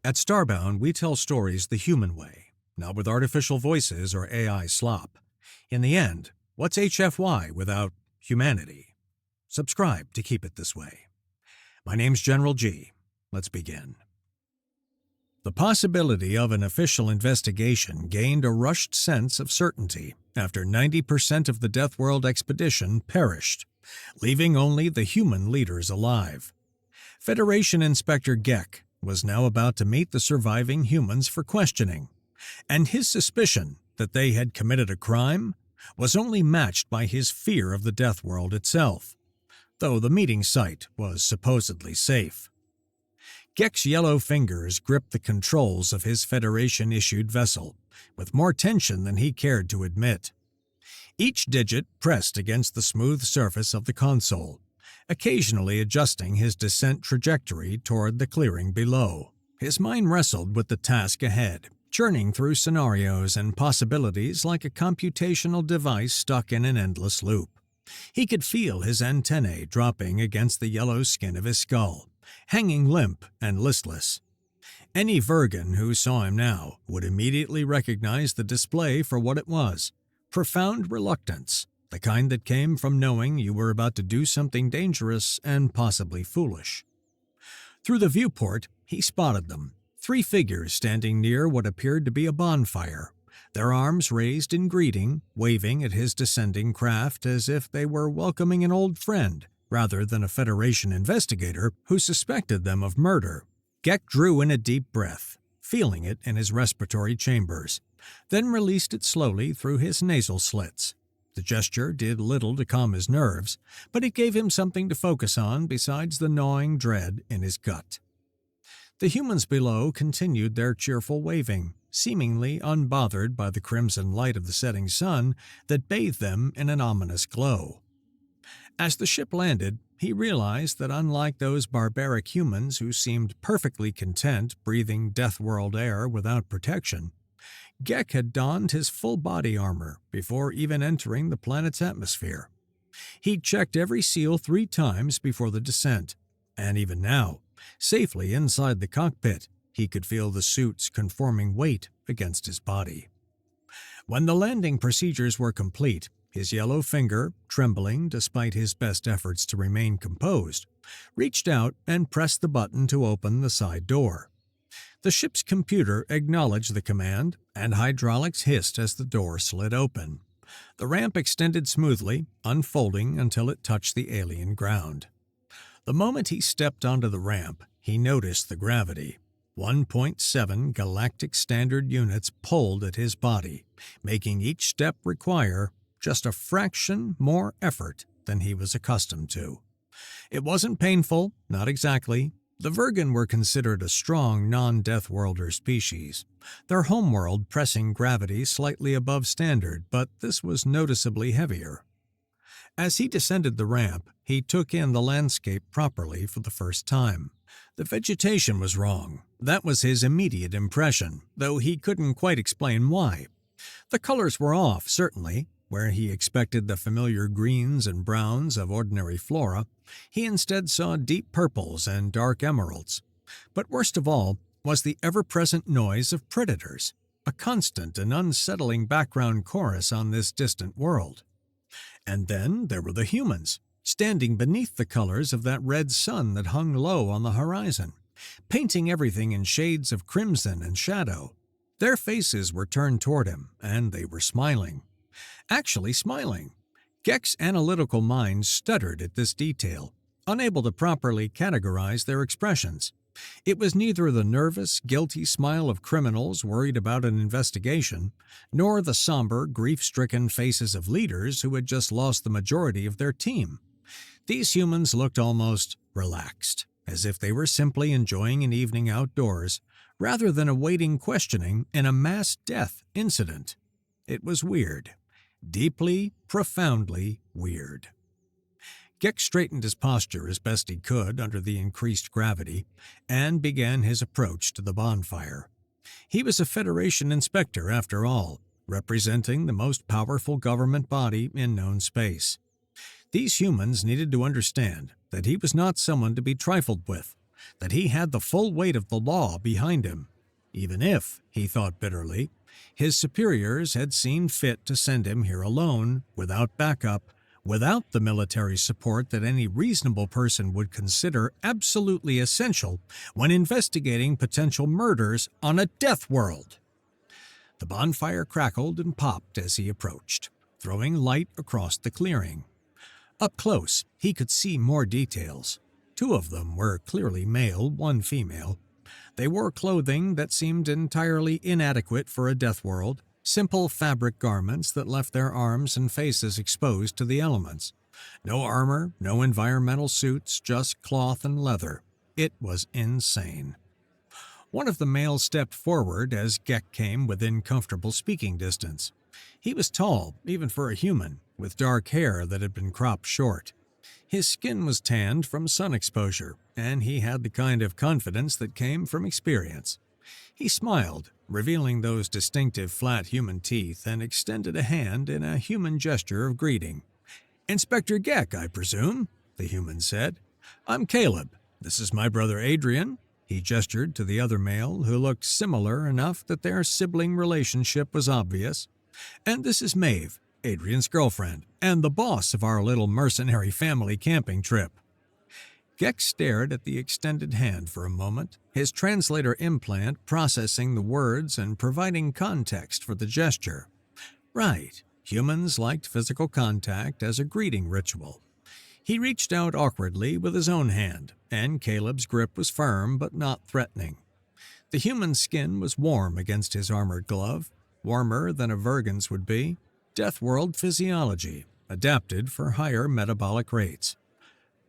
At Starbound, we tell stories the human way, not with artificial voices or AI slop. In the end, what's HFY without humanity? Subscribe to keep it this way. My name's GeneralG. Let's begin. The possibility of an official investigation gained a rushed sense of certainty after 90% of the Deathworld expedition perished, leaving only the human leaders alive. Federation Inspector Gek was now about to meet the surviving humans for questioning, and his suspicion that they had committed a crime was only matched by his fear of the Deathworld itself, though the meeting site was supposedly safe. Gek's yellow fingers gripped the controls of his Federation-issued vessel, with more tension than he cared to admit. Each digit pressed against the smooth surface of the console, occasionally adjusting his descent trajectory toward the clearing below. His mind wrestled with the task ahead, churning through scenarios and possibilities like a computational device stuck in an endless loop. He could feel his antennae dropping against the yellow skin of his skull, hanging limp and listless. Any Virgan who saw him now would immediately recognize the display for what it was: profound reluctance, the kind that came from knowing you were about to do something dangerous and possibly foolish. Through the viewport, he spotted them, 3 figures standing near what appeared to be a bonfire, their arms raised in greeting, waving at his descending craft as if they were welcoming an old friend, rather than a Federation investigator who suspected them of murder. Gek drew in a deep breath, feeling it in his respiratory chambers, then released it slowly through his nasal slits. The gesture did little to calm his nerves, but it gave him something to focus on besides the gnawing dread in his gut. The humans below continued their cheerful waving, seemingly unbothered by the crimson light of the setting sun that bathed them in an ominous glow. As the ship landed, he realized that unlike those barbaric humans who seemed perfectly content breathing Deathworld air without protection, Gek had donned his full body armor before even entering the planet's atmosphere. He'd checked every seal 3 times before the descent, and even now, safely inside the cockpit, he could feel the suit's conforming weight against his body. When the landing procedures were complete, his yellow finger, trembling despite his best efforts to remain composed, reached out and pressed the button to open the side door. The ship's computer acknowledged the command, and hydraulics hissed as the door slid open. The ramp extended smoothly, unfolding until it touched the alien ground. The moment he stepped onto the ramp, he noticed the gravity. 1.7 galactic standard units pulled at his body, making each step require just a fraction more effort than he was accustomed to. It wasn't painful, not exactly. The Virgan were considered a strong non-Deathworlder species, their homeworld pressing gravity slightly above standard, but this was noticeably heavier. As he descended the ramp, he took in the landscape properly for the first time. The vegetation was wrong. That was his immediate impression, though he couldn't quite explain why. The colors were off, certainly. Where he expected the familiar greens and browns of ordinary flora, he instead saw deep purples and dark emeralds. But worst of all was the ever-present noise of predators, a constant and unsettling background chorus on this distant world. And then there were the humans, standing beneath the colors of that red sun that hung low on the horizon, painting everything in shades of crimson and shadow. Their faces were turned toward him, and they were smiling. Actually smiling. Gek's analytical mind stuttered at this detail, unable to properly categorize their expressions. It was neither the nervous, guilty smile of criminals worried about an investigation, nor the somber, grief-stricken faces of leaders who had just lost the majority of their team. These humans looked almost relaxed, as if they were simply enjoying an evening outdoors, rather than awaiting questioning in a mass death incident. It was weird. Deeply, profoundly weird. Gek straightened his posture as best he could under the increased gravity and began his approach to the bonfire. He was a Federation inspector, after all, representing the most powerful government body in known space. These humans needed to understand that he was not someone to be trifled with, that he had the full weight of the law behind him, even if, he thought bitterly, his superiors had seen fit to send him here alone, without backup, without the military support that any reasonable person would consider absolutely essential when investigating potential murders on a Deathworld. The bonfire crackled and popped as he approached, throwing light across the clearing. Up close, he could see more details. 2 of them were clearly male, 1 female. They wore clothing that seemed entirely inadequate for a Deathworld, simple fabric garments that left their arms and faces exposed to the elements. No armor, no environmental suits, just cloth and leather. It was insane. One of the males stepped forward as Gek came within comfortable speaking distance. He was tall, even for a human, with dark hair that had been cropped short. His skin was tanned from sun exposure, and he had the kind of confidence that came from experience. He smiled, revealing those distinctive flat human teeth, and extended a hand in a human gesture of greeting. "Inspector Gek, I presume," the human said. "I'm Caleb. This is my brother Adrian." He gestured to the other male, who looked similar enough that their sibling relationship was obvious. "And this is Maeve, Adrian's girlfriend, and the boss of our little mercenary family camping trip." Gek stared at the extended hand for a moment, his translator implant processing the words and providing context for the gesture. Right, humans liked physical contact as a greeting ritual. He reached out awkwardly with his own hand, and Caleb's grip was firm but not threatening. The human's skin was warm against his armored glove, warmer than a Vergan's would be. Deathworld physiology, adapted for higher metabolic rates.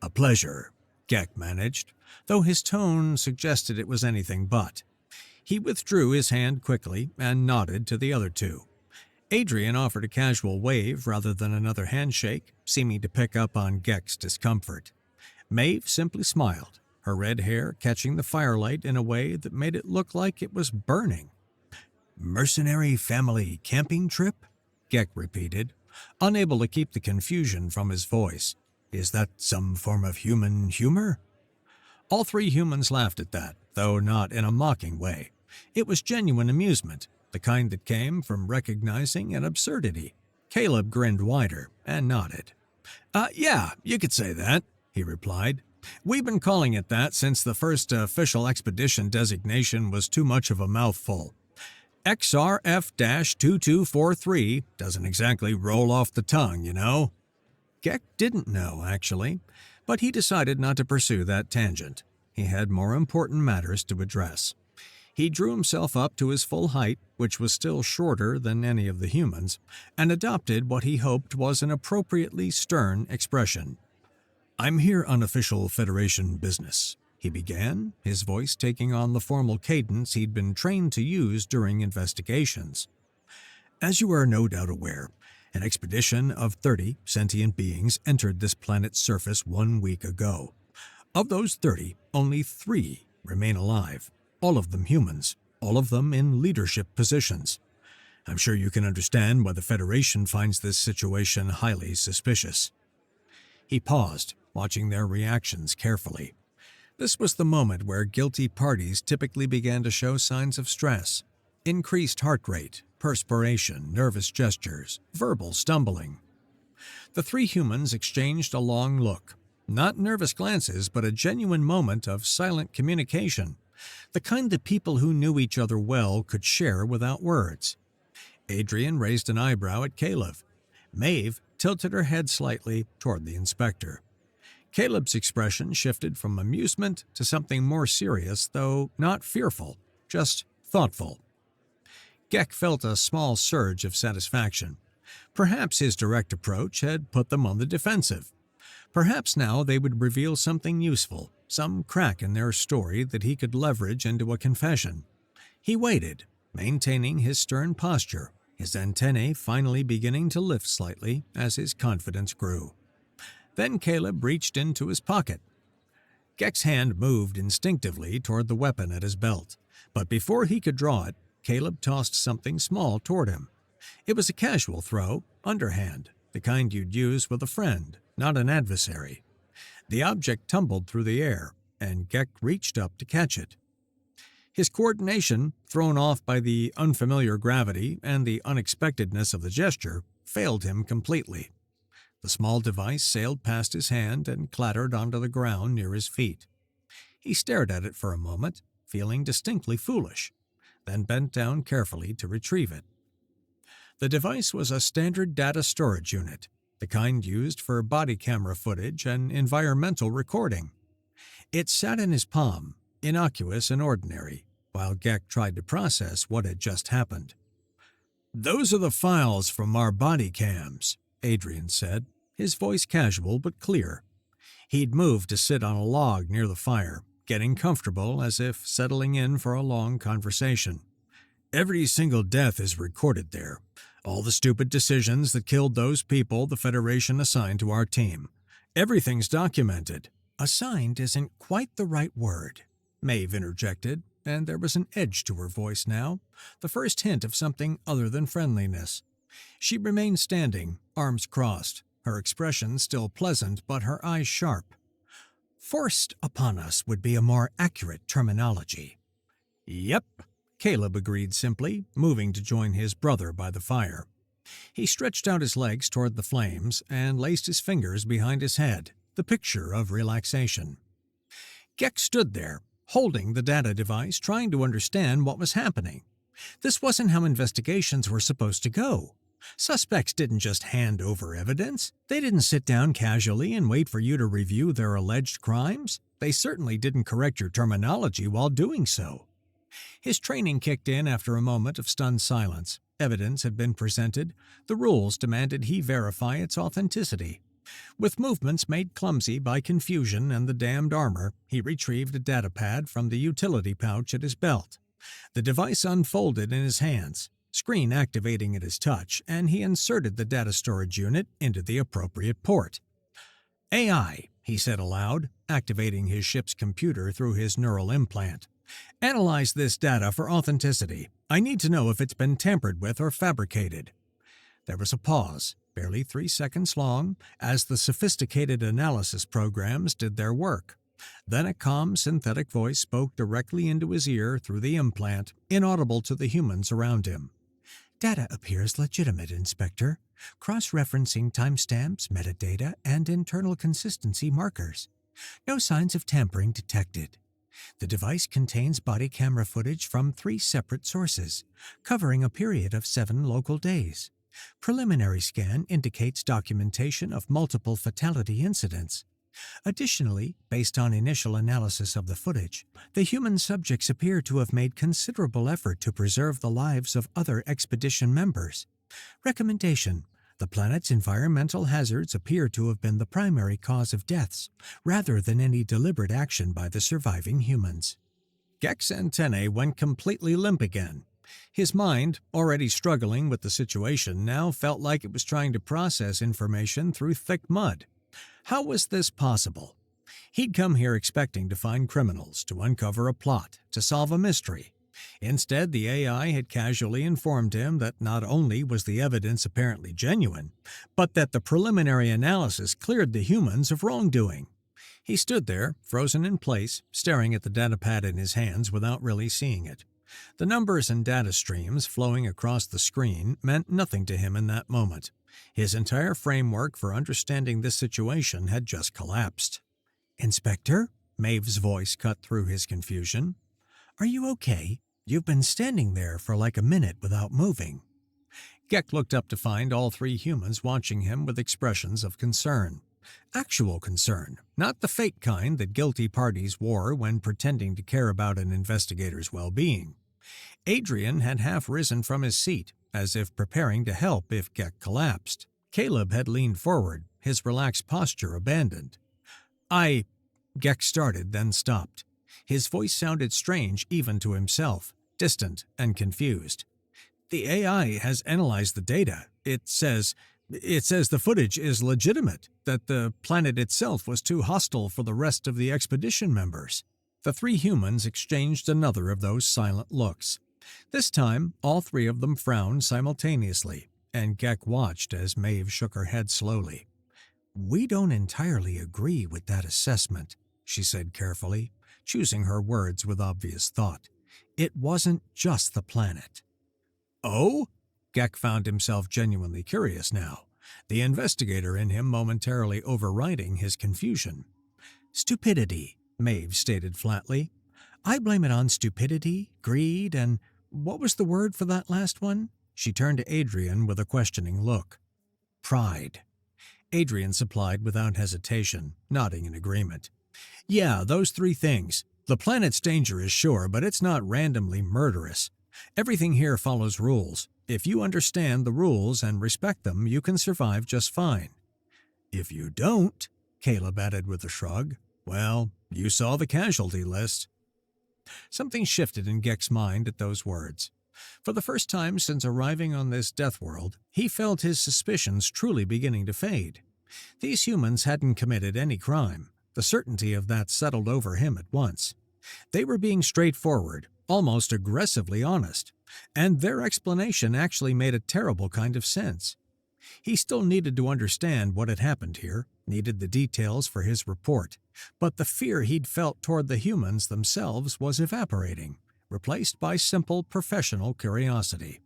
"A pleasure," Gek managed, though his tone suggested it was anything but. He withdrew his hand quickly and nodded to the other 2. Adrian offered a casual wave rather than another handshake, seeming to pick up on Gek's discomfort. Maeve simply smiled, her red hair catching the firelight in a way that made it look like it was burning. "Mercenary family camping trip?" Gek repeated, unable to keep the confusion from his voice. "Is that some form of human humor?" All 3 humans laughed at that, though not in a mocking way. It was genuine amusement, the kind that came from recognizing an absurdity. Caleb grinned wider and nodded. Yeah, you could say that," he replied. "We've been calling it that since the first official expedition designation was too much of a mouthful. XRF-2243 doesn't exactly roll off the tongue, you know." Gek didn't know, actually, but he decided not to pursue that tangent. He had more important matters to address. He drew himself up to his full height, which was still shorter than any of the humans, and adopted what he hoped was an appropriately stern expression. "I'm here on official Federation business," he began, his voice taking on the formal cadence he'd been trained to use during investigations. "As you are no doubt aware, an expedition of 30 sentient beings entered this planet's surface 1 week ago. Of those 30, only 3 remain alive, all of them humans, all of them in leadership positions. I'm sure you can understand why the Federation finds this situation highly suspicious." He paused, watching their reactions carefully. This was the moment where guilty parties typically began to show signs of stress. Increased heart rate, perspiration, nervous gestures, verbal stumbling. The 3 humans exchanged a long look. Not nervous glances, but a genuine moment of silent communication. The kind that people who knew each other well could share without words. Adrian raised an eyebrow at Caleb. Maeve tilted her head slightly toward the inspector. Caleb's expression shifted from amusement to something more serious, though not fearful, just thoughtful. Gek felt a small surge of satisfaction. Perhaps his direct approach had put them on the defensive. Perhaps now they would reveal something useful, some crack in their story that he could leverage into a confession. He waited, maintaining his stern posture, his antennae finally beginning to lift slightly as his confidence grew. Then Caleb reached into his pocket. Gek's hand moved instinctively toward the weapon at his belt, but before he could draw it, Caleb tossed something small toward him. It was a casual throw, underhand, the kind you'd use with a friend, not an adversary. The object tumbled through the air, and Gek reached up to catch it. His coordination, thrown off by the unfamiliar gravity and the unexpectedness of the gesture, failed him completely. The small device sailed past his hand and clattered onto the ground near his feet. He stared at it for a moment, feeling distinctly foolish, then bent down carefully to retrieve it. The device was a standard data storage unit, the kind used for body camera footage and environmental recording. It sat in his palm, innocuous and ordinary, while Gek tried to process what had just happened. "Those are the files from our body cams," Adrian said, his voice casual but clear. He'd moved to sit on a log near the fire, getting comfortable as if settling in for a long conversation. "Every single death is recorded there. All the stupid decisions that killed those people the Federation assigned to our team. Everything's documented." "Assigned isn't quite the right word," Maeve interjected, and there was an edge to her voice now, the first hint of something other than friendliness. She remained standing, arms crossed, her expression still pleasant but her eyes sharp. "Forced upon us would be a more accurate terminology." "Yep," Caleb agreed simply, moving to join his brother by the fire. He stretched out his legs toward the flames and laced his fingers behind his head, the picture of relaxation. Gek stood there, holding the data device, trying to understand what was happening. This wasn't how investigations were supposed to go. Suspects didn't just hand over evidence. They didn't sit down casually and wait for you to review their alleged crimes. They certainly didn't correct your terminology while doing so. His training kicked in after a moment of stunned silence. Evidence had been presented. The rules demanded he verify its authenticity. With movements made clumsy by confusion and the damned armor, he retrieved a data pad from the utility pouch at his belt. The device unfolded in his hands, screen activating at his touch, and he inserted the data storage unit into the appropriate port. "AI," he said aloud, activating his ship's computer through his neural implant. "Analyze this data for authenticity. I need to know if it's been tampered with or fabricated." There was a pause, barely 3 seconds long, as the sophisticated analysis programs did their work. Then a calm synthetic voice spoke directly into his ear through the implant, inaudible to the humans around him. "Data appears legitimate, Inspector, cross-referencing timestamps, metadata, and internal consistency markers. No signs of tampering detected. The device contains body camera footage from 3 separate sources, covering a period of 7 local days. Preliminary scan indicates documentation of multiple fatality incidents. Additionally, based on initial analysis of the footage, the human subjects appear to have made considerable effort to preserve the lives of other expedition members. Recommendation: the planet's environmental hazards appear to have been the primary cause of deaths, rather than any deliberate action by the surviving humans." Gek's antennae went completely limp again. His mind, already struggling with the situation, now felt like it was trying to process information through thick mud. How was this possible? He'd come here expecting to find criminals, to uncover a plot, to solve a mystery. Instead, the AI had casually informed him that not only was the evidence apparently genuine, but that the preliminary analysis cleared the humans of wrongdoing. He stood there, frozen in place, staring at the datapad in his hands without really seeing it. The numbers and data streams flowing across the screen meant nothing to him in that moment. His entire framework for understanding this situation had just collapsed. "Inspector?" Maeve's voice cut through his confusion. "Are you okay? You've been standing there for like a minute without moving." Gek looked up to find all 3 humans watching him with expressions of concern. Actual concern, not the fake kind that guilty parties wore when pretending to care about an investigator's well-being. Adrian had half risen from his seat, as if preparing to help if Gek collapsed. Caleb had leaned forward, his relaxed posture abandoned. Gek started, then stopped. His voice sounded strange even to himself, distant and confused. "The AI has analyzed the data. It says the footage is legitimate, that the planet itself was too hostile for the rest of the expedition members." The 3 humans exchanged another of those silent looks. This time, all 3 of them frowned simultaneously, and Gek watched as Maeve shook her head slowly. "We don't entirely agree with that assessment," she said carefully, choosing her words with obvious thought. It wasn't just the planet. Oh? Gek found himself genuinely curious now, the investigator in him momentarily overriding his confusion. Stupidity, Maeve stated flatly. I blame it on stupidity, greed, and what was the word for that last one? She turned to Adrian with a questioning look. Pride. Adrian supplied without hesitation, nodding in agreement. Yeah, those three things. The planet's dangerous, sure, but it's not randomly murderous. Everything here follows rules. If you understand the rules and respect them, you can survive just fine. If you don't, Caleb added with a shrug, well, you saw the casualty list. Something shifted in Gek's mind at those words. For the first time since arriving on this Deathworld, he felt his suspicions truly beginning to fade. These humans hadn't committed any crime. The certainty of that settled over him at once. They were being straightforward, almost aggressively honest, and their explanation actually made a terrible kind of sense. He still needed to understand what had happened here, needed the details for his report, but the fear he'd felt toward the humans themselves was evaporating, replaced by simple professional curiosity.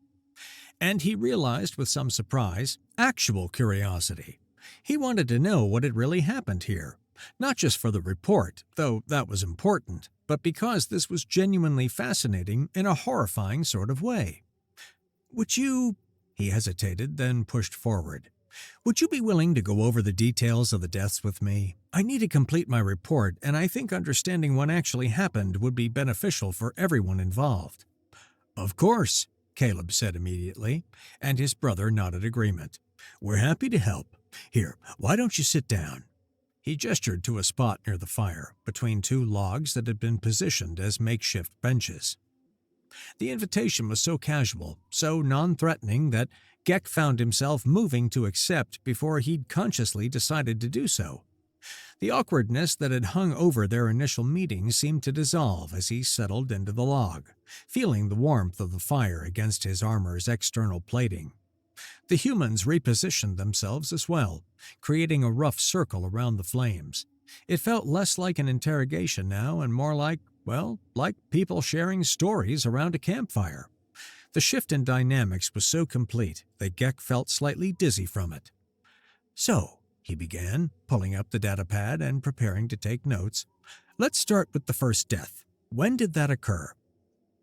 And he realized with some surprise, actual curiosity. He wanted to know what had really happened here, not just for the report, though that was important, but because this was genuinely fascinating in a horrifying sort of way. Would you... He hesitated, then pushed forward. Would you be willing to go over the details of the deaths with me? I need to complete my report, and I think understanding what actually happened would be beneficial for everyone involved. Of course, Caleb said immediately, and his brother nodded agreement. We're happy to help. Here, why don't you sit down? He gestured to a spot near the fire, between two logs that had been positioned as makeshift benches. The invitation was so casual, so non-threatening that Gek found himself moving to accept before he'd consciously decided to do so. The awkwardness that had hung over their initial meeting seemed to dissolve as he settled into the log, feeling the warmth of the fire against his armor's external plating. The humans repositioned themselves as well, creating a rough circle around the flames. It felt less like an interrogation now and more like, well, like people sharing stories around a campfire. The shift in dynamics was so complete that Gek felt slightly dizzy from it. So, he began, pulling up the datapad and preparing to take notes. Let's start with the first death. When did that occur?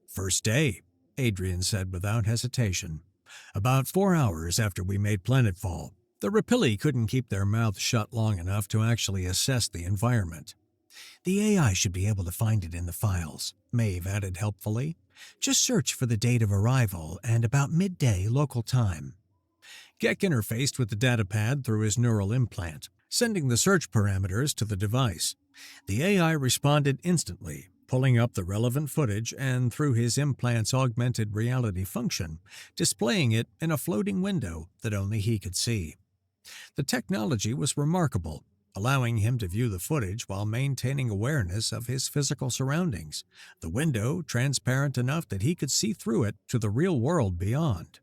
First day, Adrian said without hesitation. About 4 hours after we made planetfall. The Rapilli couldn't keep their mouths shut long enough to actually assess the environment. The AI should be able to find it in the files, Maeve added helpfully. Just search for the date of arrival and about midday local time. Gek interfaced with the datapad through his neural implant, sending the search parameters to the device. The AI responded instantly, pulling up the relevant footage and, through his implant's augmented reality function, displaying it in a floating window that only he could see. The technology was remarkable, allowing him to view the footage while maintaining awareness of his physical surroundings, the window transparent enough that he could see through it to the real world beyond.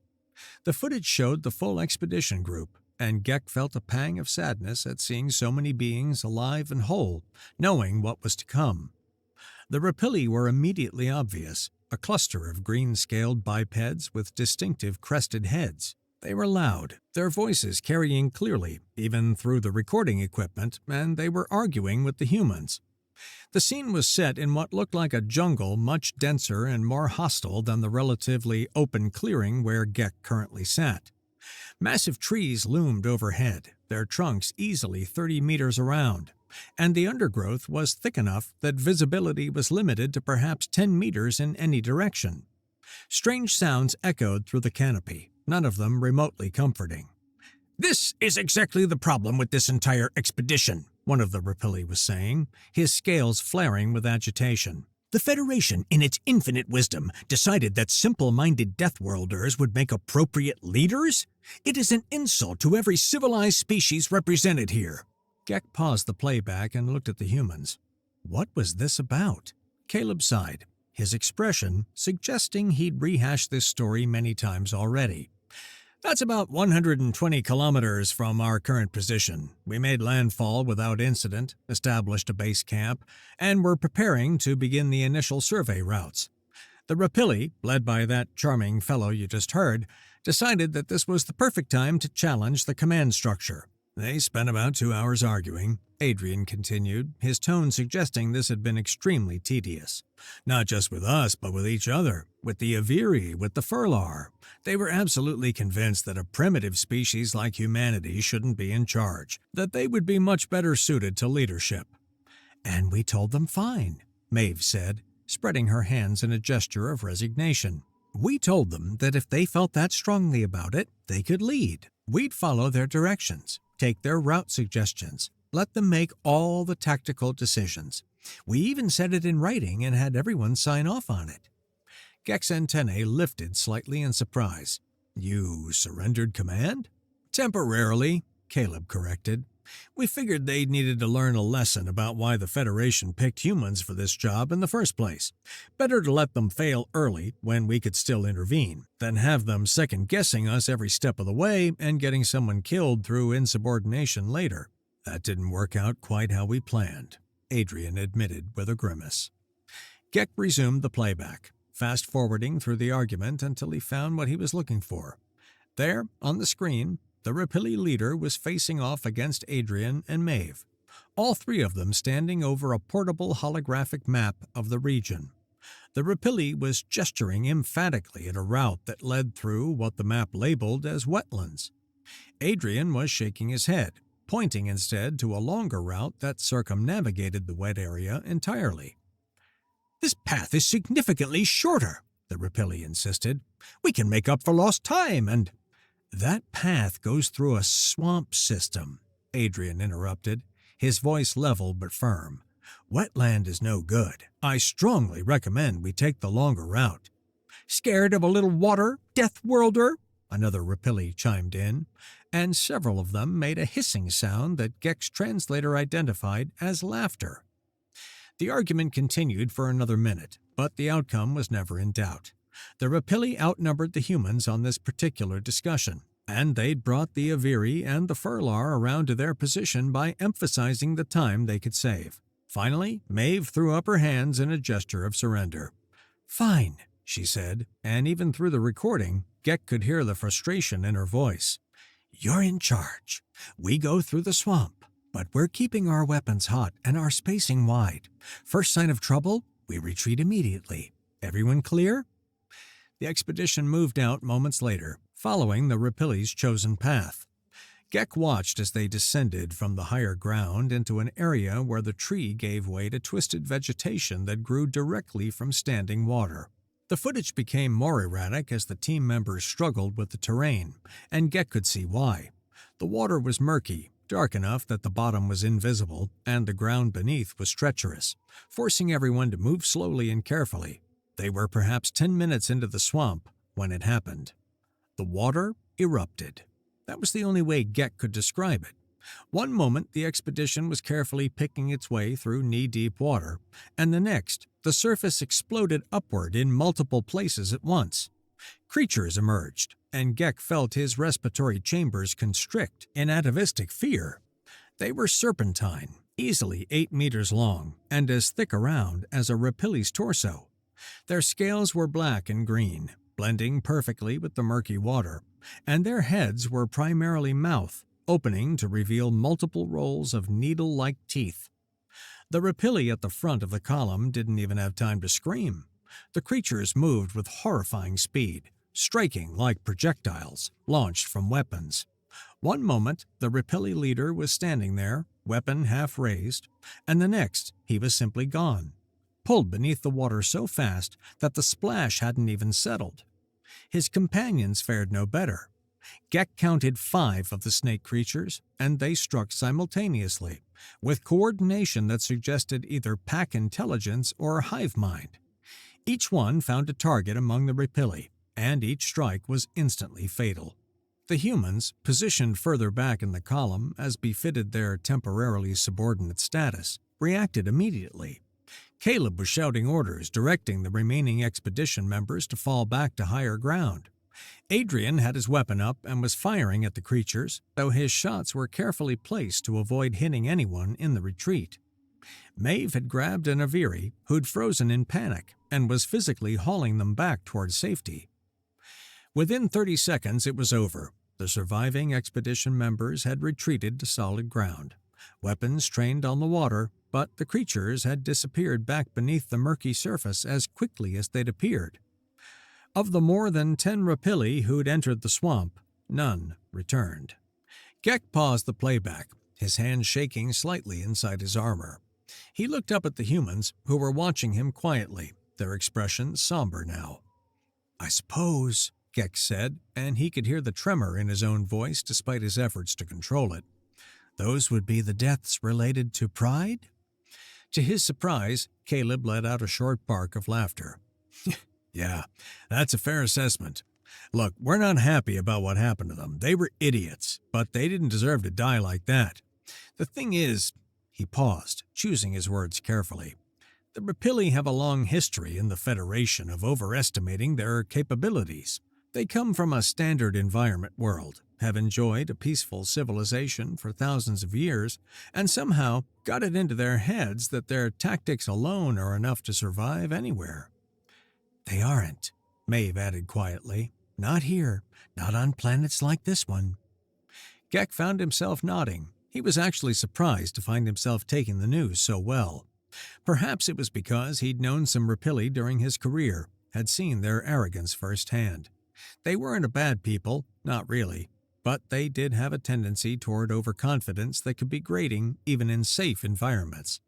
The footage showed the full expedition group, and Gek felt a pang of sadness at seeing so many beings alive and whole, knowing what was to come. The Rapilli were immediately obvious, a cluster of green-scaled bipeds with distinctive crested heads. They were loud, their voices carrying clearly, even through the recording equipment, and they were arguing with the humans. The scene was set in what looked like a jungle much denser and more hostile than the relatively open clearing where Gek currently sat. Massive trees loomed overhead, their trunks easily 30 meters around, and the undergrowth was thick enough that visibility was limited to perhaps 10 meters in any direction. Strange sounds echoed through the canopy, none of them remotely comforting. "This is exactly the problem with this entire expedition," one of the Rapilli was saying, his scales flaring with agitation. "The Federation, in its infinite wisdom, decided that simple-minded Deathworlders would make appropriate leaders? It is an insult to every civilized species represented here." Gek paused the playback and looked at the humans. What was this about? Caleb sighed, his expression suggesting he'd rehashed this story many times already. That's about 120 kilometers from our current position. We made landfall without incident, established a base camp, and were preparing to begin the initial survey routes. The Rapilli, led by that charming fellow you just heard, decided that this was the perfect time to challenge the command structure. They spent about 2 hours arguing, Adrian continued, his tone suggesting this had been extremely tedious. Not just with us, but with each other, with the Aviri, with the Furlar. They were absolutely convinced that a primitive species like humanity shouldn't be in charge, that they would be much better suited to leadership. And we told them fine, Maeve said, spreading her hands in a gesture of resignation. We told them that if they felt that strongly about it, they could lead. We'd follow their directions, take their route suggestions, let them make all the tactical decisions. We even said it in writing and had everyone sign off on it. Gek's antennae lifted slightly in surprise. You surrendered command? Temporarily, Caleb corrected. We figured they needed to learn a lesson about why the Federation picked humans for this job in the first place. Better to let them fail early, when we could still intervene, than have them second-guessing us every step of the way and getting someone killed through insubordination later. That didn't work out quite how we planned, Adrian admitted with a grimace. Gek resumed the playback, fast-forwarding through the argument until he found what he was looking for. There, on the screen, the Rapilli leader was facing off against Adrian and Maeve, all three of them standing over a portable holographic map of the region. The Rapilli was gesturing emphatically at a route that led through what the map labeled as wetlands. Adrian was shaking his head, pointing instead to a longer route that circumnavigated the wet area entirely. "This path is significantly shorter," the Rapilli insisted. "We can make up for lost time and—" "That path goes through a swamp system," Adrian interrupted, his voice level but firm. "Wetland is no good. I strongly recommend we take the longer route." "Scared of a little water, Deathworlder?" another Rapilli chimed in, and several of them made a hissing sound that Gek's translator identified as laughter. The argument continued for another minute, but the outcome was never in doubt. The Rapilli outnumbered the humans on this particular discussion, and they'd brought the Aviri and the Furlar around to their position by emphasizing the time they could save. Finally, Maeve threw up her hands in a gesture of surrender. "Fine," she said, and even through the recording, Gek could hear the frustration in her voice. "You're in charge. We go through the swamp, but we're keeping our weapons hot and our spacing wide. First sign of trouble, we retreat immediately. Everyone clear?" The expedition moved out moments later, following the Rapilli's chosen path. Gek watched as they descended from the higher ground into an area where the tree gave way to twisted vegetation that grew directly from standing water. The footage became more erratic as the team members struggled with the terrain, and Gek could see why. The water was murky, dark enough that the bottom was invisible, and the ground beneath was treacherous, forcing everyone to move slowly and carefully. They were perhaps 10 minutes into the swamp when it happened. The water erupted. That was the only way Gek could describe it. One moment the expedition was carefully picking its way through knee-deep water, and the next, the surface exploded upward in multiple places at once. Creatures emerged, and Gek felt his respiratory chambers constrict in atavistic fear. They were serpentine, easily 8 meters long, and as thick around as a Rapilli's torso. Their scales were black and green, blending perfectly with the murky water, and their heads were primarily mouth, opening to reveal multiple rows of needle-like teeth. The Rapilli at the front of the column didn't even have time to scream. The creatures moved with horrifying speed, striking like projectiles launched from weapons. One moment, the Rapilli leader was standing there, weapon half raised, and the next, he was simply gone, pulled beneath the water so fast that the splash hadn't even settled. His companions fared no better. Gek counted 5 of the snake creatures, and they struck simultaneously, with coordination that suggested either pack intelligence or hive mind. Each one found a target among the Rapilli, and each strike was instantly fatal. The humans, positioned further back in the column as befitted their temporarily subordinate status, reacted immediately. Caleb was shouting orders, directing the remaining expedition members to fall back to higher ground. Adrian had his weapon up and was firing at the creatures, though his shots were carefully placed to avoid hitting anyone in the retreat. Maeve had grabbed an Aviri who'd frozen in panic and was physically hauling them back towards safety. Within 30 seconds, it was over. The surviving expedition members had retreated to solid ground. Weapons trained on the water, but the creatures had disappeared back beneath the murky surface as quickly as they'd appeared. Of the more than 10 Rapilli who'd entered the swamp, none returned. Gek paused the playback, his hands shaking slightly inside his armor. He looked up at the humans, who were watching him quietly, their expressions somber now. "I suppose," Gek said, and he could hear the tremor in his own voice despite his efforts to control it. "Those would be the deaths related to pride?" To his surprise, Caleb let out a short bark of laughter. "Yeah, that's a fair assessment. Look, we're not happy about what happened to them. They were idiots, but they didn't deserve to die like that. The thing is," he paused, choosing his words carefully, "the Rapilli have a long history in the Federation of overestimating their capabilities. They come from a standard environment world, have enjoyed a peaceful civilization for thousands of years, and somehow got it into their heads that their tactics alone are enough to survive anywhere." "They aren't," Maeve added quietly. "Not here, not on planets like this one." Gek found himself nodding. He was actually surprised to find himself taking the news so well. Perhaps it was because he'd known some Rapilli during his career, had seen their arrogance firsthand. They weren't a bad people, not really, but they did have a tendency toward overconfidence that could be grating even in safe environments.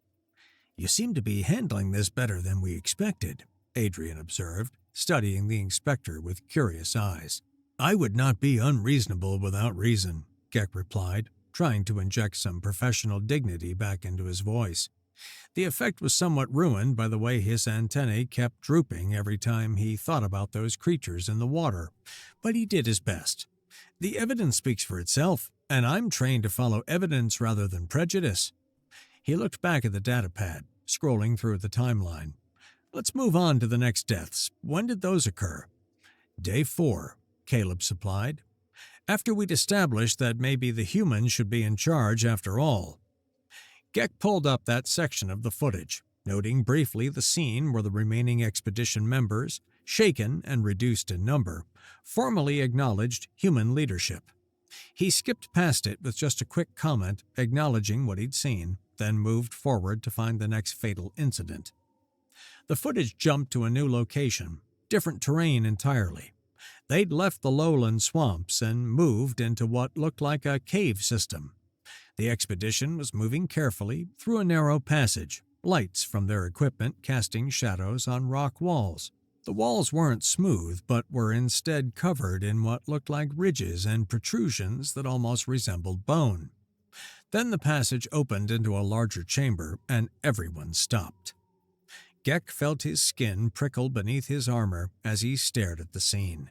"You seem to be handling this better than we expected," Adrian observed, studying the inspector with curious eyes. "I would not be unreasonable without reason," Gek replied, trying to inject some professional dignity back into his voice. The effect was somewhat ruined by the way his antennae kept drooping every time he thought about those creatures in the water, but he did his best. "The evidence speaks for itself, and I'm trained to follow evidence rather than prejudice." He looked back at the datapad, scrolling through the timeline. "Let's move on to the next deaths. When did those occur?" "Day 4, Caleb supplied. "After we'd established that maybe the humans should be in charge after all." Gek pulled up that section of the footage, noting briefly the scene where the remaining expedition members, shaken and reduced in number, formally acknowledged human leadership. He skipped past it with just a quick comment acknowledging what he'd seen, then moved forward to find the next fatal incident. The footage jumped to a new location, different terrain entirely. They'd left the lowland swamps and moved into what looked like a cave system. The expedition was moving carefully through a narrow passage, lights from their equipment casting shadows on rock walls. The walls weren't smooth, but were instead covered in what looked like ridges and protrusions that almost resembled bone. Then the passage opened into a larger chamber, and everyone stopped. Gek felt his skin prickle beneath his armor as he stared at the scene.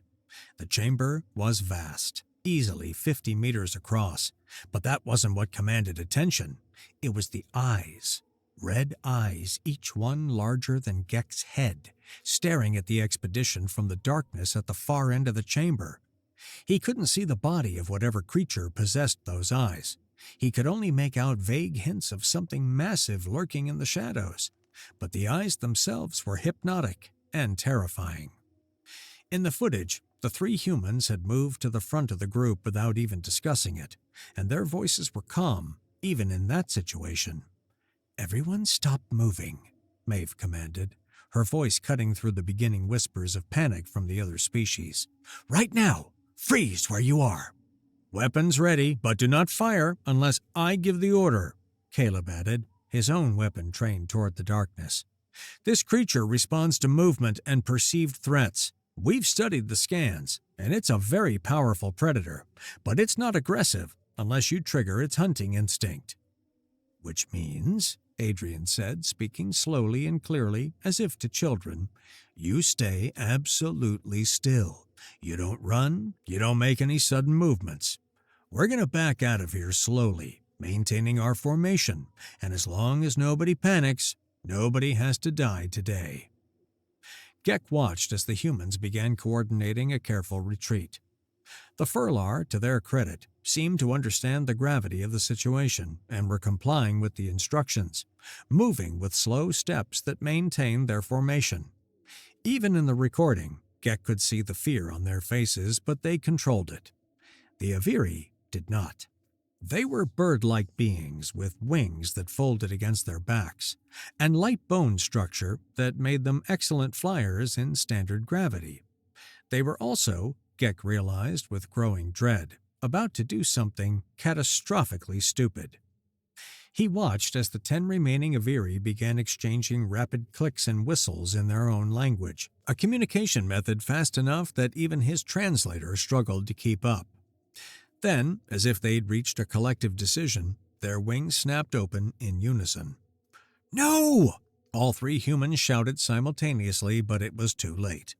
The chamber was vast, easily 50 meters across, but that wasn't what commanded attention. It was the eyes. Red eyes, each one larger than Gek's head, staring at the expedition from the darkness at the far end of the chamber. He couldn't see the body of whatever creature possessed those eyes. He could only make out vague hints of something massive lurking in the shadows, but the eyes themselves were hypnotic and terrifying. In the footage, the 3 humans had moved to the front of the group without even discussing it, and their voices were calm, even in that situation. "Everyone stop moving," Maeve commanded, her voice cutting through the beginning whispers of panic from the other species. "Right now! Freeze where you are!" "Weapons ready, but do not fire unless I give the order," Caleb added, his own weapon trained toward the darkness. "This creature responds to movement and perceived threats. We've studied the scans, and it's a very powerful predator, but it's not aggressive unless you trigger its hunting instinct." "Which means," Adrian said, speaking slowly and clearly, as if to children, "you stay absolutely still. You don't run, you don't make any sudden movements. We're going to back out of here slowly, maintaining our formation, and as long as nobody panics, nobody has to die today." Gek watched as the humans began coordinating a careful retreat. The Furlar, to their credit, seemed to understand the gravity of the situation and were complying with the instructions, moving with slow steps that maintained their formation. Even in the recording, Gek could see the fear on their faces, but they controlled it. The Aviri did not. They were bird-like beings with wings that folded against their backs, and light bone structure that made them excellent flyers in standard gravity. They were also, Gek realized with growing dread, about to do something catastrophically stupid. He watched as the 10 remaining Aviri began exchanging rapid clicks and whistles in their own language, a communication method fast enough that even his translator struggled to keep up. Then, as if they'd reached a collective decision, their wings snapped open in unison. "No!" All 3 humans shouted simultaneously, but it was too late.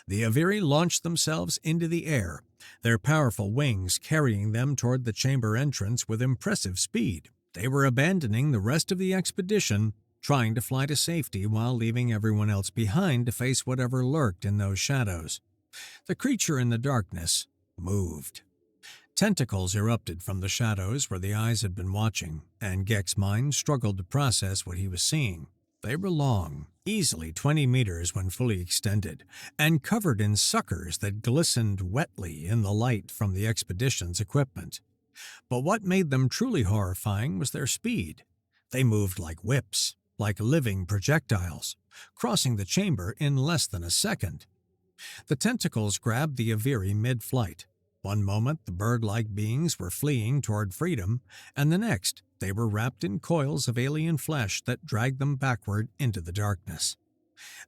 The Aviri launched themselves into the air, their powerful wings carrying them toward the chamber entrance with impressive speed. They were abandoning the rest of the expedition, trying to fly to safety while leaving everyone else behind to face whatever lurked in those shadows. The creature in the darkness moved. Tentacles erupted from the shadows where the eyes had been watching, and Gek's mind struggled to process what he was seeing. They were long, easily 20 meters when fully extended, and covered in suckers that glistened wetly in the light from the expedition's equipment. But what made them truly horrifying was their speed. They moved like whips, like living projectiles, crossing the chamber in less than a second. The tentacles grabbed the Aviri mid-flight. One moment the bird-like beings were fleeing toward freedom, and the next they were wrapped in coils of alien flesh that dragged them backward into the darkness.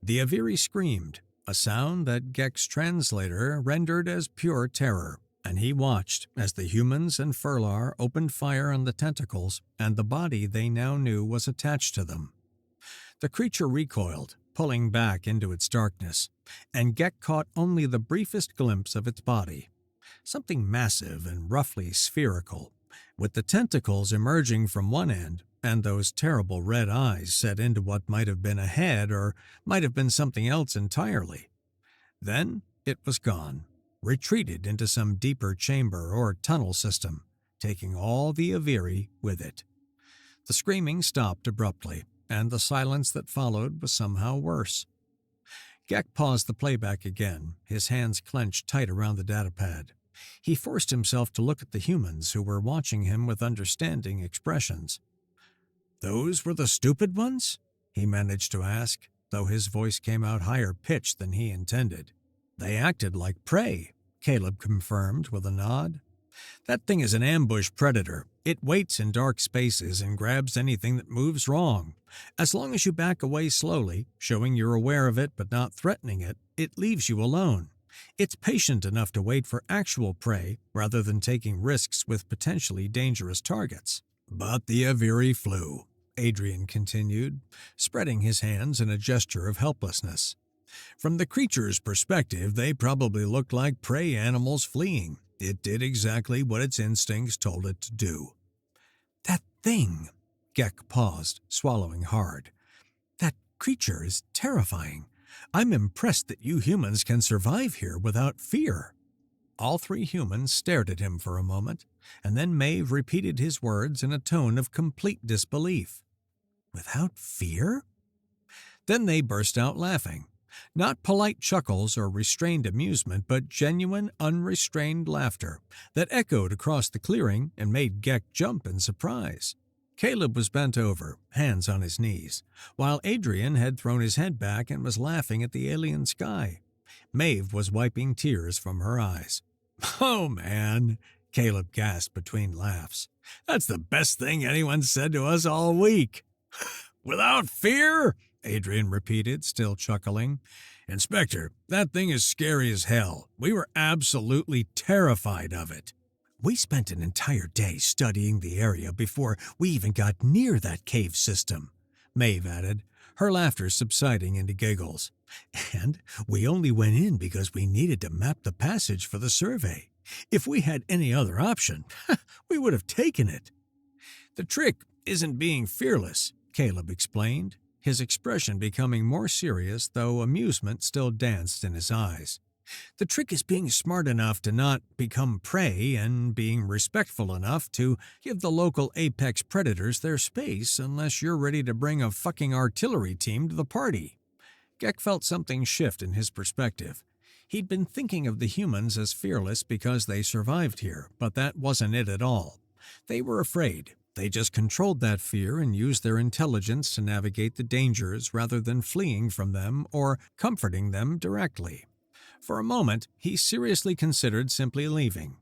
The Aviri screamed, a sound that Gek's translator rendered as pure terror, and he watched as the humans and Furlar opened fire on the tentacles and the body they now knew was attached to them. The creature recoiled, pulling back into its darkness, and Gek caught only the briefest glimpse of its body. Something massive and roughly spherical, with the tentacles emerging from one end and those terrible red eyes set into what might have been a head or might have been something else entirely. Then it was gone, retreated into some deeper chamber or tunnel system, taking all the Aviri with it. The screaming stopped abruptly, and the silence that followed was somehow worse. Gek paused the playback again, his hands clenched tight around the datapad. He forced himself to look at the humans who were watching him with understanding expressions. "Those were the stupid ones?" he managed to ask, though his voice came out higher pitched than he intended. "They acted like prey," Caleb confirmed with a nod. "That thing is an ambush predator. It waits in dark spaces and grabs anything that moves wrong. As long as you back away slowly, showing you're aware of it but not threatening it, it leaves you alone. It's patient enough to wait for actual prey rather than taking risks with potentially dangerous targets." "But the Aviri flew," Adrian continued, spreading his hands in a gesture of helplessness. "From the creature's perspective, they probably looked like prey animals fleeing. It did exactly what its instincts told it to do." "That thing," Gek paused, swallowing hard. "That creature is terrifying. I'm impressed that you humans can survive here without fear." All 3 humans stared at him for a moment, and then Maeve repeated his words in a tone of complete disbelief. "Without fear?" Then they burst out laughing. Not polite chuckles or restrained amusement, but genuine, unrestrained laughter that echoed across the clearing and made Gek jump in surprise. Caleb was bent over, hands on his knees, while Adrian had thrown his head back and was laughing at the alien sky. Maeve was wiping tears from her eyes. "Oh, man," Caleb gasped between laughs. "That's the best thing anyone said to us all week." "Without fear?" Adrian repeated, still chuckling. "Inspector, that thing is scary as hell. We were absolutely terrified of it." "We spent an entire day studying the area before we even got near that cave system," Maeve added, her laughter subsiding into giggles. "And we only went in because we needed to map the passage for the survey. If we had any other option, we would have taken it." "The trick isn't being fearless," Caleb explained. his expression becoming more serious, though amusement still danced in his eyes. The trick is being smart enough to not become prey and being respectful enough to give the local apex predators their space unless you're ready to bring a fucking artillery team to the party. Gek felt something shift in his perspective. He'd been thinking of the humans as fearless because they survived here, but that wasn't it at all. They were afraid. They just controlled that fear and used their intelligence to navigate the dangers rather than fleeing from them or comforting them directly. For a moment, he seriously considered simply leaving.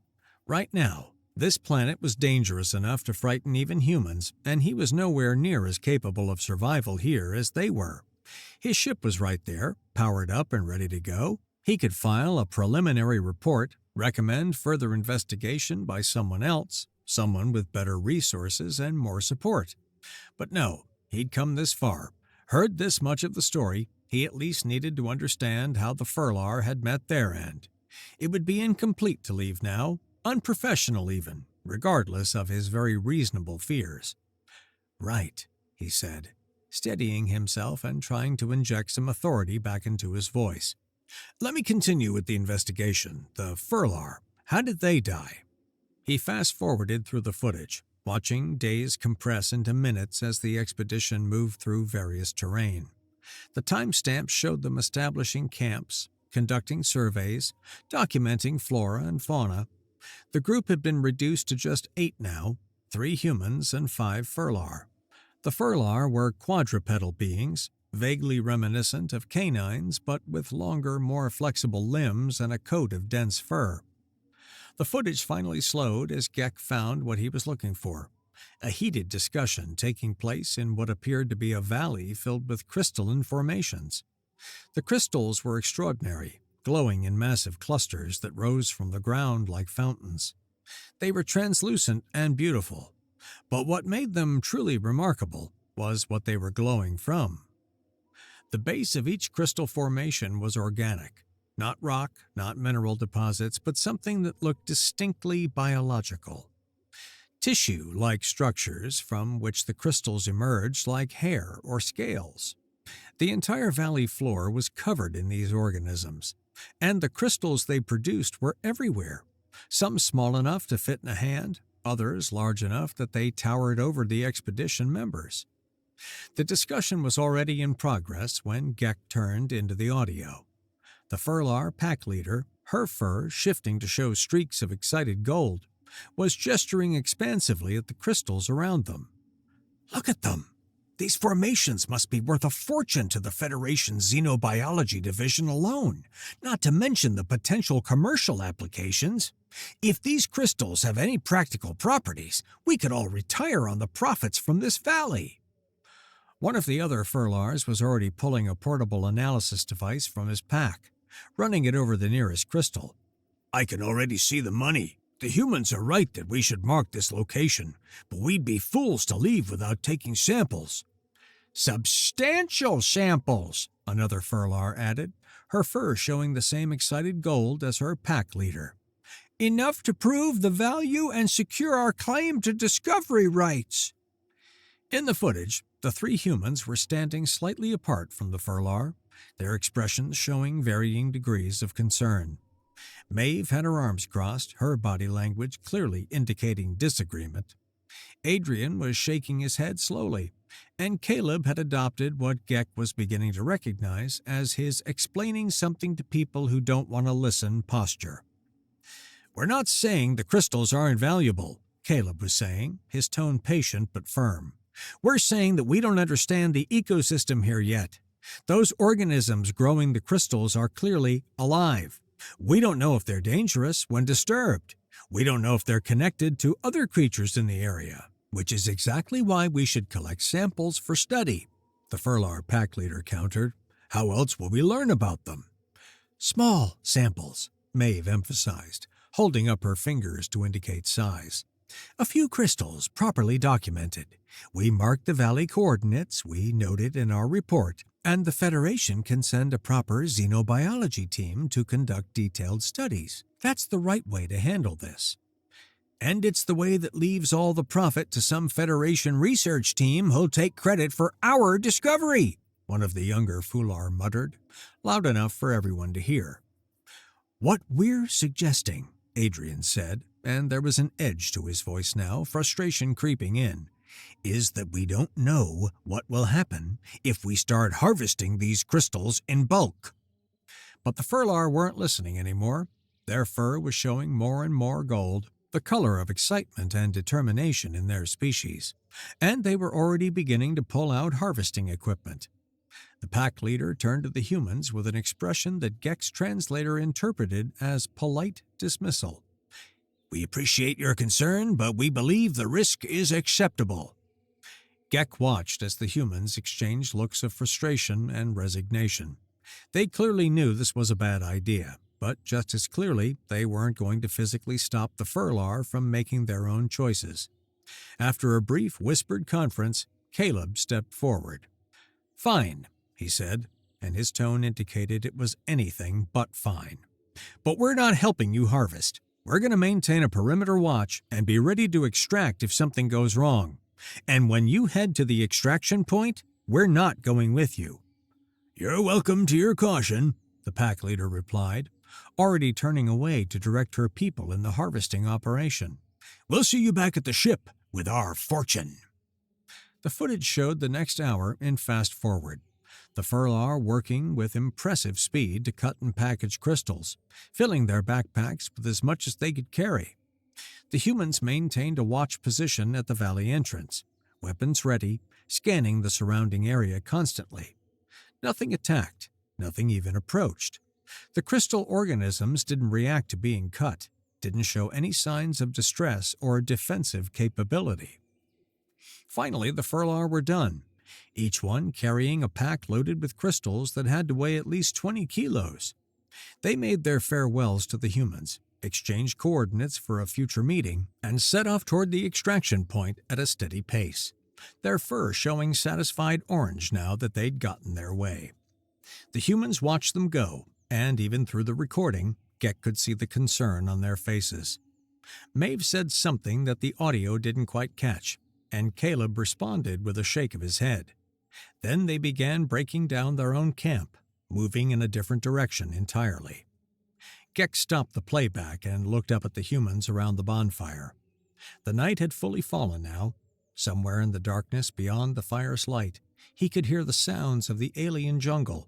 Right now, this planet was dangerous enough to frighten even humans, and he was nowhere near as capable of survival here as they were. His ship was right there, powered up and ready to go. He could file a preliminary report, recommend further investigation by someone else, someone with better resources and more support. But no, he'd come this far, heard this much of the story. He at least needed to understand how the Furlar had met their end. It would be incomplete to leave now, unprofessional even, regardless of his very reasonable fears. "Right," he said, steadying himself and trying to inject some authority back into his voice. "Let me continue with the investigation. The Furlar, how did they die?" He fast-forwarded through the footage, watching days compress into minutes as the expedition moved through various terrain. The timestamps showed them establishing camps, conducting surveys, documenting flora and fauna. The group had been reduced to just 8 now, 3 humans and 5 Furlar. The Furlar were quadrupedal beings, vaguely reminiscent of canines but with longer, more flexible limbs and a coat of dense fur. The footage finally slowed as Gek found what he was looking for. A heated discussion taking place in what appeared to be a valley filled with crystalline formations. The crystals were extraordinary, glowing in massive clusters that rose from the ground like fountains. They were translucent and beautiful, but what made them truly remarkable was what they were glowing from. The base of each crystal formation was organic, not rock, not mineral deposits, but something that looked distinctly biological. Tissue-like structures from which the crystals emerged like hair or scales. The entire valley floor was covered in these organisms, and the crystals they produced were everywhere, some small enough to fit in a hand, others large enough that they towered over the expedition members. The discussion was already in progress when Gek turned into the audio. The Furlar pack leader, her fur shifting to show streaks of excited gold, was gesturing expansively at the crystals around them. "Look at them! These formations must be worth a fortune to the Federation's Xenobiology Division alone, not to mention the potential commercial applications. If these crystals have any practical properties, we could all retire on the profits from this valley." One of the other Furlars was already pulling a portable analysis device from his pack, running it over the nearest crystal. "I can already see the money. The humans are right that we should mark this location, but we'd be fools to leave without taking samples." "Substantial samples," another Furlar added, her fur showing the same excited gold as her pack leader. "Enough to prove the value and secure our claim to discovery rights." In the footage, the 3 humans were standing slightly apart from the Furlar, their expressions showing varying degrees of concern. Maeve had her arms crossed, her body language clearly indicating disagreement. Adrian was shaking his head slowly, and Caleb had adopted what Gek was beginning to recognize as his explaining something to people who don't want to listen posture. "We're not saying the crystals aren't valuable," Caleb was saying, his tone patient but firm. "We're saying that we don't understand the ecosystem here yet. Those organisms growing the crystals are clearly alive. We don't know if they're dangerous when disturbed. We don't know if they're connected to other creatures in the area, which is exactly why we should collect samples for study," the Furlar pack leader countered. "How else will we learn about them?" "Small samples," Maeve emphasized, holding up her fingers to indicate size. "A few crystals properly documented. We marked the valley coordinates we noted in our report, and the Federation can send a proper xenobiology team to conduct detailed studies. That's the right way to handle this." And it's the way that leaves all the profit to some Federation research team who'll take credit for our discovery, one of the younger Fular muttered, loud enough for everyone to hear. What we're suggesting, Adrian said, and there was an edge to his voice now, frustration creeping in, is that we don't know what will happen if we start harvesting these crystals in bulk. But the Furlar weren't listening anymore. Their fur was showing more and more gold, the color of excitement and determination in their species, and they were already beginning to pull out harvesting equipment. The pack leader turned to the humans with an expression that Gek's translator interpreted as polite dismissal. We appreciate your concern, but we believe the risk is acceptable. Gek watched as the humans exchanged looks of frustration and resignation. They clearly knew this was a bad idea, but just as clearly they weren't going to physically stop the Furlar from making their own choices. After a brief whispered conference, Caleb stepped forward. Fine, he said, and his tone indicated it was anything but fine. But we're not helping you harvest. We're going to maintain a perimeter watch and be ready to extract if something goes wrong. And when you head to the extraction point, we're not going with you. You're welcome to your caution, the pack leader replied, already turning away to direct her people in the harvesting operation. We'll see you back at the ship with our fortune. The footage showed the next hour in fast forward. The Furlar working with impressive speed to cut and package crystals, filling their backpacks with as much as they could carry. The humans maintained a watch position at the valley entrance, weapons ready, scanning the surrounding area constantly. Nothing attacked, nothing even approached. The crystal organisms didn't react to being cut, didn't show any signs of distress or defensive capability. Finally, the Furlar were done, each one carrying a pack loaded with crystals that had to weigh at least 20 kilos. They made their farewells to the humans, exchanged coordinates for a future meeting, and set off toward the extraction point at a steady pace, their fur showing satisfied orange now that they'd gotten their way. The humans watched them go, and even through the recording, Gek could see the concern on their faces. Maeve said something that the audio didn't quite catch, and Caleb responded with a shake of his head. Then they began breaking down their own camp, moving in a different direction entirely. Gek stopped the playback and looked up at the humans around the bonfire. The night had fully fallen now. Somewhere in the darkness beyond the fire's light, he could hear the sounds of the alien jungle,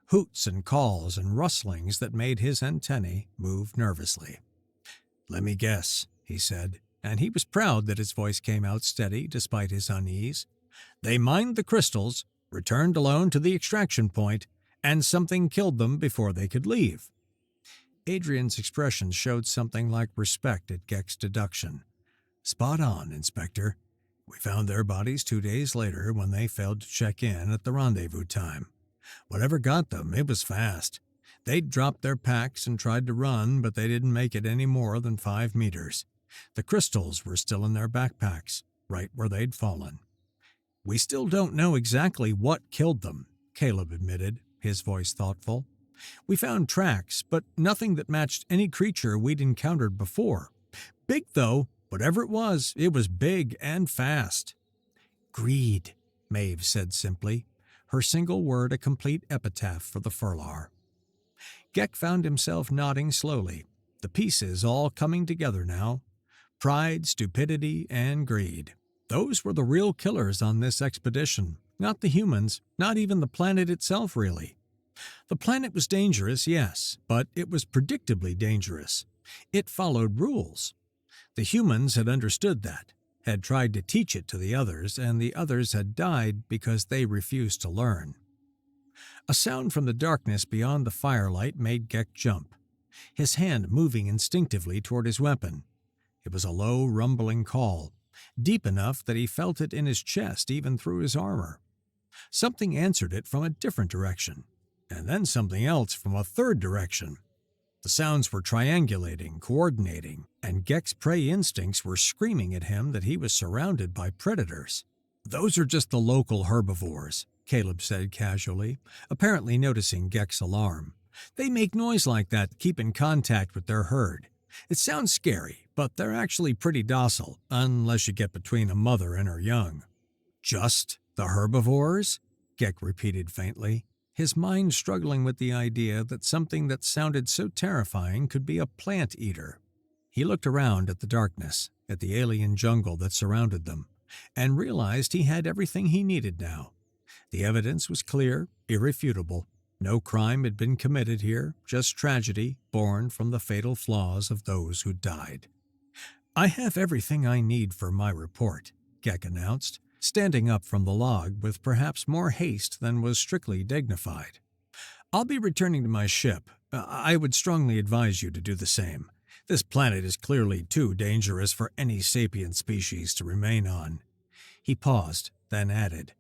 hoots and calls and rustlings that made his antennae move nervously. Let me guess, he said, and he was proud that his voice came out steady despite his unease. They mined the crystals, returned alone to the extraction point, and something killed them before they could leave. Adrian's expression showed something like respect at Gek's deduction. Spot on, Inspector. We found their bodies 2 days later when they failed to check in at the rendezvous time. Whatever got them, it was fast. They'd dropped their packs and tried to run, but they didn't make it any more than 5 meters. The crystals were still in their backpacks, right where they'd fallen. We still don't know exactly what killed them, Caleb admitted, his voice thoughtful. We found tracks, but nothing that matched any creature we'd encountered before. Big, though. Whatever it was big and fast. Greed, Maeve said simply, her single word a complete epitaph for the Furlar. Gek found himself nodding slowly, the pieces all coming together now. Pride, stupidity, and greed. Those were the real killers on this expedition, not the humans, not even the planet itself, really. The planet was dangerous, yes, but it was predictably dangerous. It followed rules. The humans had understood that, had tried to teach it to the others, and the others had died because they refused to learn. A sound from the darkness beyond the firelight made Gek jump, his hand moving instinctively toward his weapon. It was a low, rumbling call, deep enough that he felt it in his chest even through his armor. Something answered it from a different direction, and then something else from a third direction. The sounds were triangulating, coordinating, and Gek's prey instincts were screaming at him that he was surrounded by predators. Those are just the local herbivores, Caleb said casually, apparently noticing Gek's alarm. They make noise like that to keep in contact with their herd. It sounds scary, but they're actually pretty docile, unless you get between a mother and her young. Just the herbivores? Gek repeated faintly, his mind struggling with the idea that something that sounded so terrifying could be a plant eater. He looked around at the darkness, at the alien jungle that surrounded them, and realized he had everything he needed now. The evidence was clear, irrefutable. No crime had been committed here, just tragedy born from the fatal flaws of those who died. "I have everything I need for my report," Gek announced, standing up from the log with perhaps more haste than was strictly dignified. "I'll be returning to my ship. I would strongly advise you to do the same. This planet is clearly too dangerous for any sapient species to remain on." He paused, then added,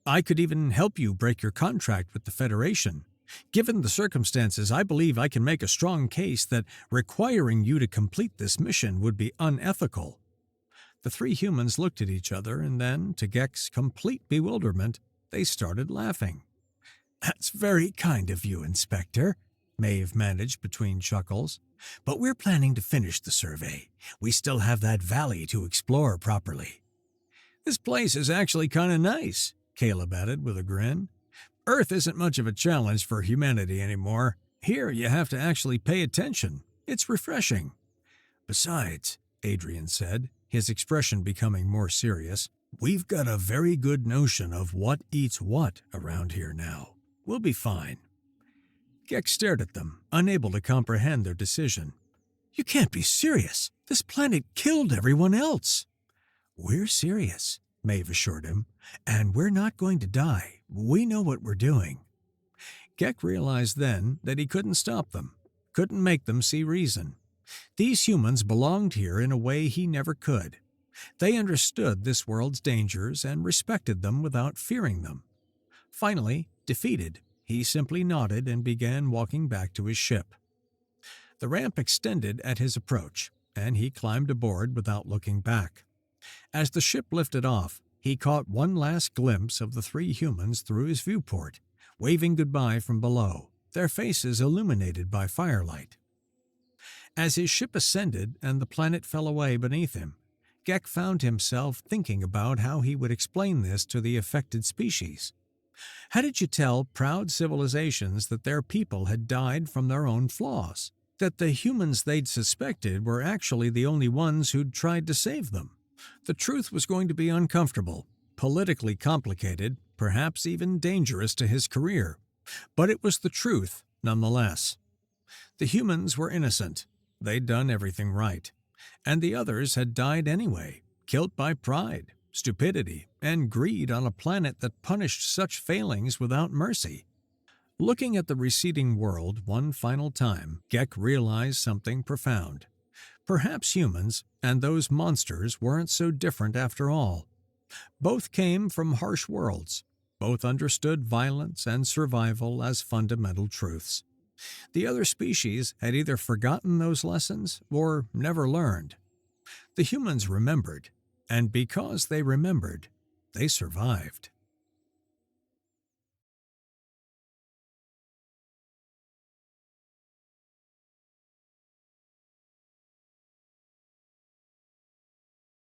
"I could even help you break your contract with the Federation. Given the circumstances, I believe I can make a strong case that requiring you to complete this mission would be unethical." The three humans looked at each other, and then, to Gek's complete bewilderment, they started laughing. "That's very kind of you, Inspector," Maeve managed between chuckles. "But we're planning to finish the survey. We still have that valley to explore properly." "This place is actually kind of nice," Caleb added with a grin. "Earth isn't much of a challenge for humanity anymore. Here you have to actually pay attention. It's refreshing." "Besides," Adrian said, his expression becoming more serious, "we've got a very good notion of what eats what around here now. We'll be fine." Gek stared at them, unable to comprehend their decision. "You can't be serious. This planet killed everyone else." "We're serious," Maeve assured him, "and we're not going to die. We know what we're doing." Gek realized then that he couldn't stop them, couldn't make them see reason. These humans belonged here in a way he never could. They understood this world's dangers and respected them without fearing them. Finally, defeated, he simply nodded and began walking back to his ship. The ramp extended at his approach, and he climbed aboard without looking back. As the ship lifted off, he caught one last glimpse of the three humans through his viewport, waving goodbye from below, their faces illuminated by firelight. As his ship ascended and the planet fell away beneath him, Gek found himself thinking about how he would explain this to the affected species. How did you tell proud civilizations that their people had died from their own flaws? That the humans they'd suspected were actually the only ones who'd tried to save them? The truth was going to be uncomfortable, politically complicated, perhaps even dangerous to his career. But it was the truth, nonetheless. The humans were innocent. They'd done everything right. And the others had died anyway, killed by pride, stupidity, and greed on a planet that punished such failings without mercy. Looking at the receding world one final time, Gek realized something profound. Perhaps humans and those monsters weren't so different after all. Both came from harsh worlds. Both understood violence and survival as fundamental truths. The other species had either forgotten those lessons or never learned. The humans remembered, and because they remembered, they survived.